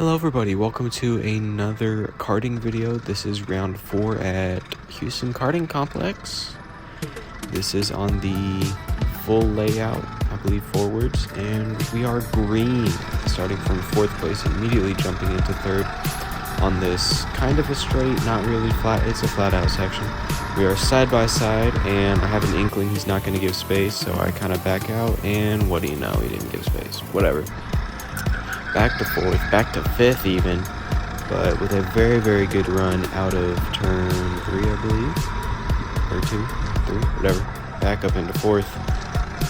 Hello everybody, welcome to another karting video. This is round 4 at Houston Karting Complex. This is on the full layout, I believe forwards, and we are green, starting from 4th place, immediately jumping into 3rd on this kind of a straight, not really flat, it's a flat out section. We are side by side, and I have an inkling he's not going to give space, so I kind of back out, and what do you know, he didn't give space, whatever. Back to 4th, back to 5th even, but with a very, very good run out of turn 3, I believe, or 2, 3, whatever, back up into 4th.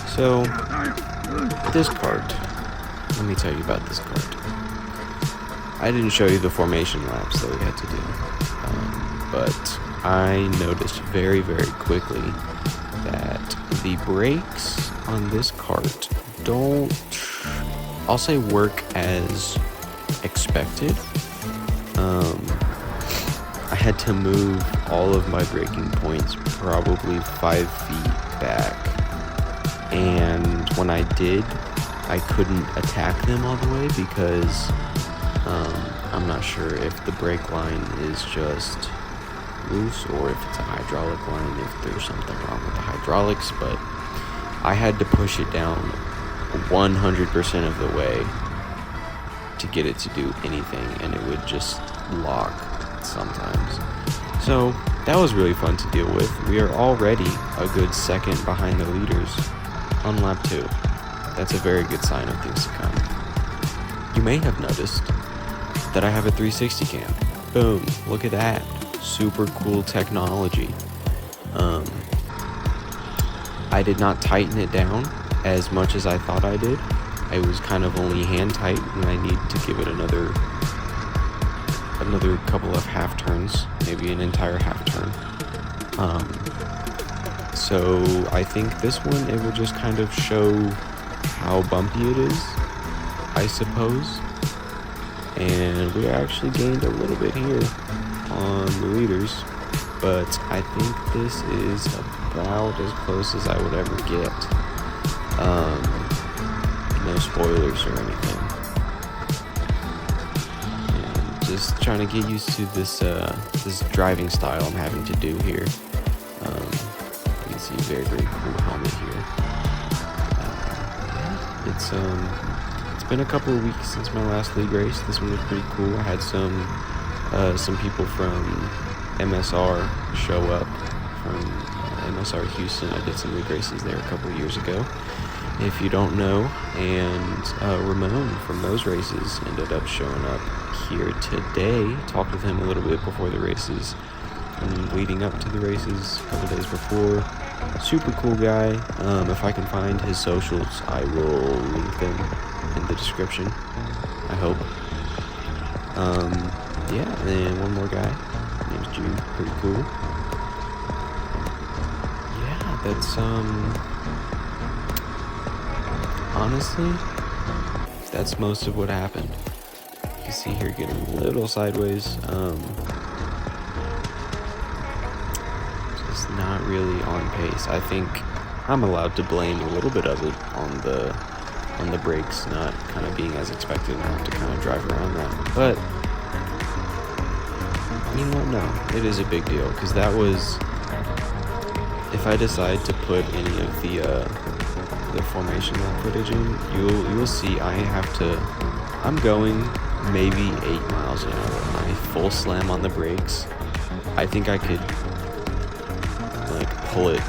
So, this kart, let me tell you about this kart. I didn't show you the formation laps that we had to do, but I noticed very, very quickly that the brakes on this kart don't, I'll say, work as expected. I had to move all of my braking points probably 5 feet back, and when I did, I couldn't attack them all the way because I'm not sure if the brake line is just loose or if it's a hydraulic line, if there's something wrong with the hydraulics, but I had to push it down 100% of the way to get it to do anything, and it would just lock sometimes. So that was really fun to deal with. We are already a good second behind the leaders on lap 2. That's a very good sign of things to come. You may have noticed that I have a 360 cam. Boom, look at that. Super cool technology. I did not tighten it down as much as I thought I did. I was kind of only hand tight, and I need to give it another couple of half turns, maybe an entire half turn. So I think this one, it will just kind of show how bumpy it is, I suppose. And we actually gained a little bit here on the leaders, but I think this is about as close as I would ever get. No spoilers or anything. And just trying to get used to this driving style I'm having to do here. You can see a very, very cool helmet here. It's been a couple of weeks since my last league race. This one was pretty cool. I had some people from MSR show up from MSR Houston. I did some league races there a couple of years ago, if you don't know, and Ramon from those races ended up showing up here today. Talked with him a little bit before the races and leading up to the races a couple days before. Super cool guy. If I can find his socials, I will link them in the description, I hope. Yeah, and then one more guy. His name's Jude. Pretty cool. Yeah, that's honestly, that's most of what happened. You can see here getting a little sideways. Just not really on pace. I think I'm allowed to blame a little bit of it on the brakes not kind of being as expected, and I have to kind of drive around that. But you know what? No, it is a big deal, because that was, if I decide to put any of the formation lap footage in, you'll see I'm going maybe 8 miles an hour, and I full slam on the brakes. I think I could like pull it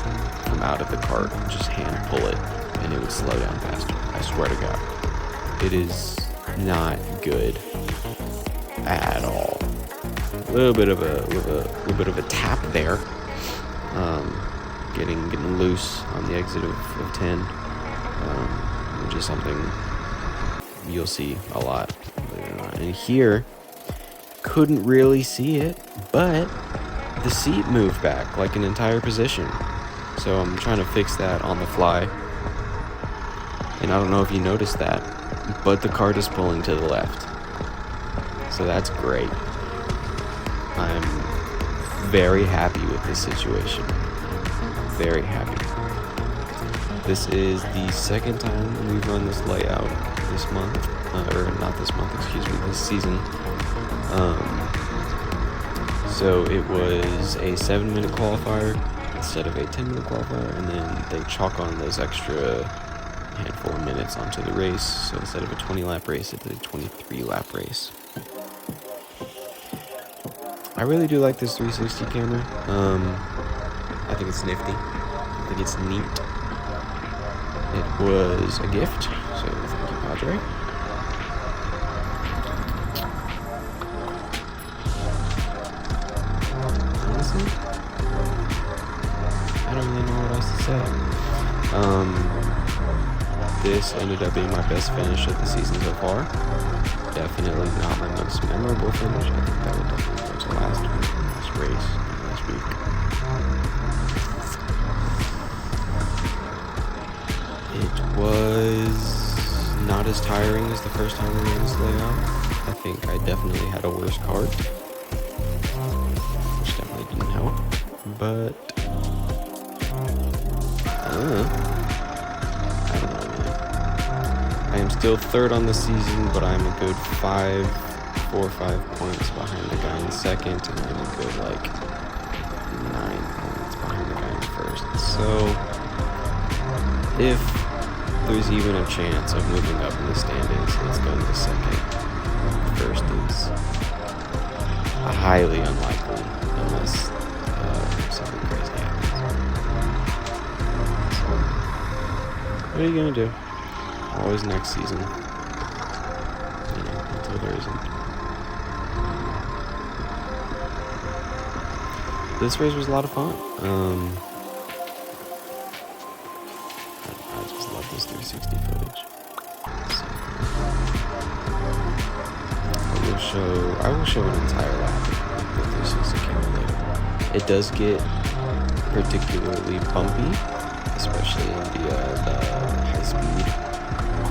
from out of the cart, just hand pull it, and it would slow down faster. I swear to God, it is not good at all. A little bit of a tap there, getting loose on the exit of 10, which is something you'll see a lot. And here, couldn't really see it, but the seat moved back like an entire position. So I'm trying to fix that on the fly. And I don't know if you noticed that, but the kart is pulling to the left. So that's great. I'm very happy with this situation. Very happy. This is the second time we've run this layout. this month, or not this month, excuse me, this season. So it was a 7-minute qualifier instead of a 10-minute qualifier, and then they chalk on those extra handful of minutes onto the race. So instead of a 20-lap race, it's a 23-lap race. I really do like this 360 camera. I think it's nifty. I think it's neat. It was a gift, so thank you, Padre. Honestly, I don't really know what else to say. This ended up being my best finish of the season so far. Definitely not my most memorable finish. I think that would definitely go to last race, last week. It was not as tiring as the first time we ran this layout. I think I definitely had a worse cart, which definitely didn't help. But I don't know, man. I am still third on the season, but I'm a good 4 or 5 points behind the guy in second, and I'm a good 9 points behind the guy in first. So if there's even a chance of moving up in the standings, it's going to second. First is highly unlikely unless something crazy happens. So, what are you going to do? Always next season. Until there isn't. This race was a lot of fun. I just love this 360 footage. So, I will show an entire lap with the 360 camera later. It does get particularly bumpy, especially in the high speed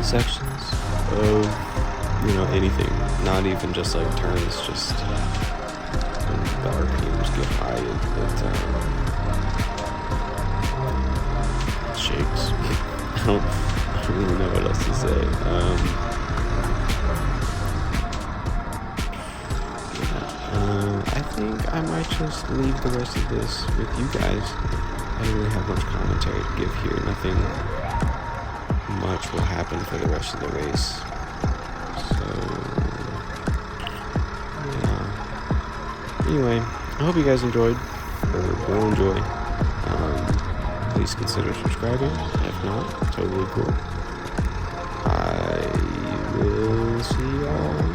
sections of anything, not even just turns, just when the RPMs get high, it shakes. I don't really know what else to say. I think I might just leave the rest of this with you guys. I don't really have much commentary to give here. Nothing much will happen for the rest of the race. So, yeah. Anyway, I hope you guys enjoyed, or will enjoy. Please consider subscribing. If not, totally cool. I will see y'all